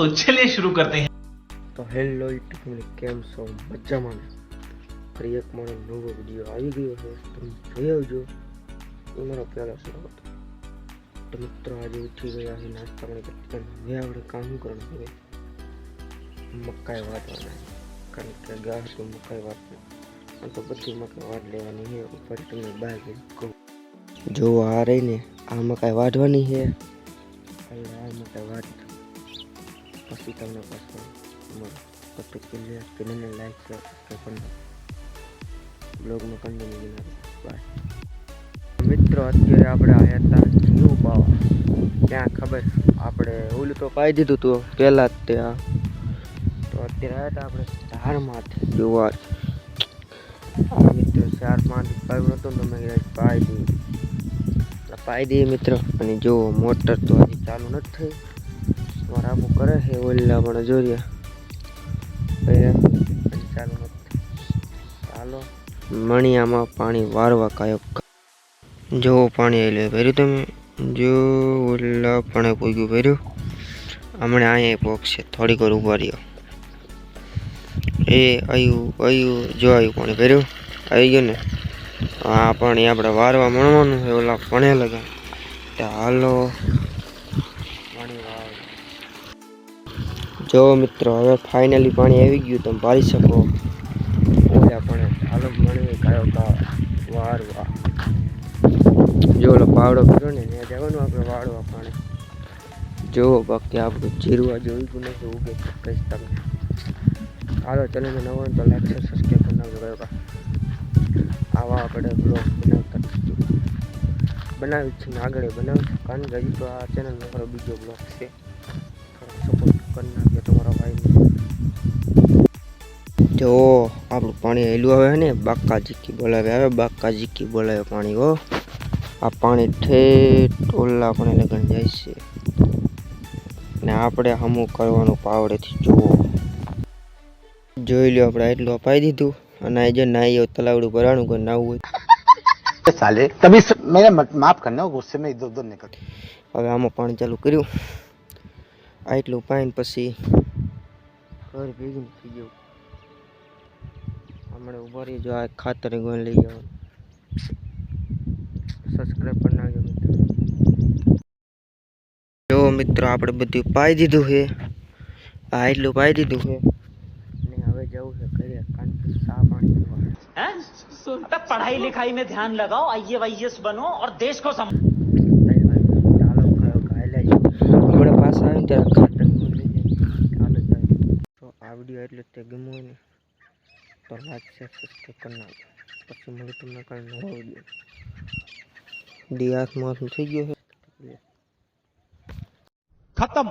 तो चलिए शुरू करते हैं। तो हेलो यूट्यूब फैमिली केम છો મજામાં ફરી એક મારો નવો વિડીયો આવી ગયો છે તમે જોઈ આવજો એ મારો પહેલો સ્વાગત તો મિત્રો આજે ઉઠી ગયા છે નાસ્તા પાણી કરતા હવે આપણે કામ કરવાનું છે મકાઈ વાટવાના કારણ કે ગાહ તો મકાઈ વાટવા આ તો બધી મકાઈ વાટ લેવાની છે ઉપર તમને બહાર કહું જો આ રહીને આ મકાઈ વાટવાની છે એટલે આ મકાઈ વાટ પછી તમને પાછું ચેનલને લાઈક શેર સબસ્ક્રાઈબ કરજો બ્લોગમાં કન્ટિન્યુ બાય મિત્રો અત્યારે આપણે આવ્યા હતા જીવ પાવા ત્યાં ખબર આપણે ઓલું તો પાઈ દીધું હતું પહેલાં જ ત્યાં તો અત્યારે આવ્યા હતા આપણે 4 માંથી જોવા આ મિત્રો 4 માંથી પાયું નહોતું તો મેં પાઈ દઈએ મિત્રો અને જો મોટર તો હજી ચાલુ નથી થઈ મારા આબુ કરે છે ઓલા પણ જોરિયા ચાલુ નથી ચાલો મણિયામાં પાણી વારવા કાયક જો પાણી એટલે ભર્યું તમે જો ઓલા પણ પૂગ્યું ભર્યું હમણાં અહીંયા પોકશે થોડીક વાર ઉભા રહ્યો એ આવ્યું જો આવ્યું પાણી ભર્યું આવી ગયું ને આ પાણી આપણે વારવા મળવાનું છે ઓલા પણે લગા હાલો જો મિત્રો હવે ફાઇનલી પાણી આવી ગયું તમે પાડી શકો ઓલા પણ હાલો મણી કયો વારવા જો ઓલો પાવડો કર્યો ને ત્યાં જવાનું આપણે વાળવા પાણી જો બાકી આપણું જીરવા જોયું નથી ઉગે કહીશ તમને હાલો ચલો ને નવો તો લાઈક શેર સબસ્ક્રાઈબ કરી નાખજો કયો આવા આપણે બ્લોગ બનાવી છે ને આગળ બનાવશું કારણ કે હજી તો આ ચેનલનો મારો બીજો બ્લોગ છે સપોર્ટ કરી નાખ્યો તમારા ભાઈને જો આપણું પાણી હેલું આવે ને બાકાજીકી બોલાવે આવે બાકાજીકી બોલાવે પાણી હો આ પાણી ઠેઠ ઓલા પણ લગન જાય છે ને આપણે હમું કરવાનું પાવડેથી જુઓ જોઈ લો આપણે એટલું અપાઈ દીધું અને આ જે નાઈ તલાવડું ભરાણું કોઈ નાવું હોય साले तभी मेरा माफ करना गुस्से में इधर उधर निकल હવે આમાં પાણી ચાલુ કર્યું આટલું પાણી પછી ઘર ભેગું થઈ ગયું હમણાં ઉભા રહી જો આ ખાતર ગોળ લઈ જવાનું સબસ્ક્રાઈબ કરી નાખજો મિત્રો જો મિત્રો આપણે બધું પાઈ દીધું છે આ એટલું પાઈ દીધું છે ને હવે જવું છે ઘરે કારણ કે સા પાણી પીવા पढ़ाई लिखाई में ध्यान लगाओ आईएएस बनो और देश को હમણાં પાછા આવે ત્યારે ખાતર ગોળ લઈ જાય ચાલો તો આ વિડીયો એટલે તે ગમ્યો હોય ને તો લાઈક શેર સબસ્ક્રાઈબ કરી નાખજો પછી મળે તમને કાંઈ નવો વિડીયો ડી હાથમાં થઈ ગયો છે खत्म।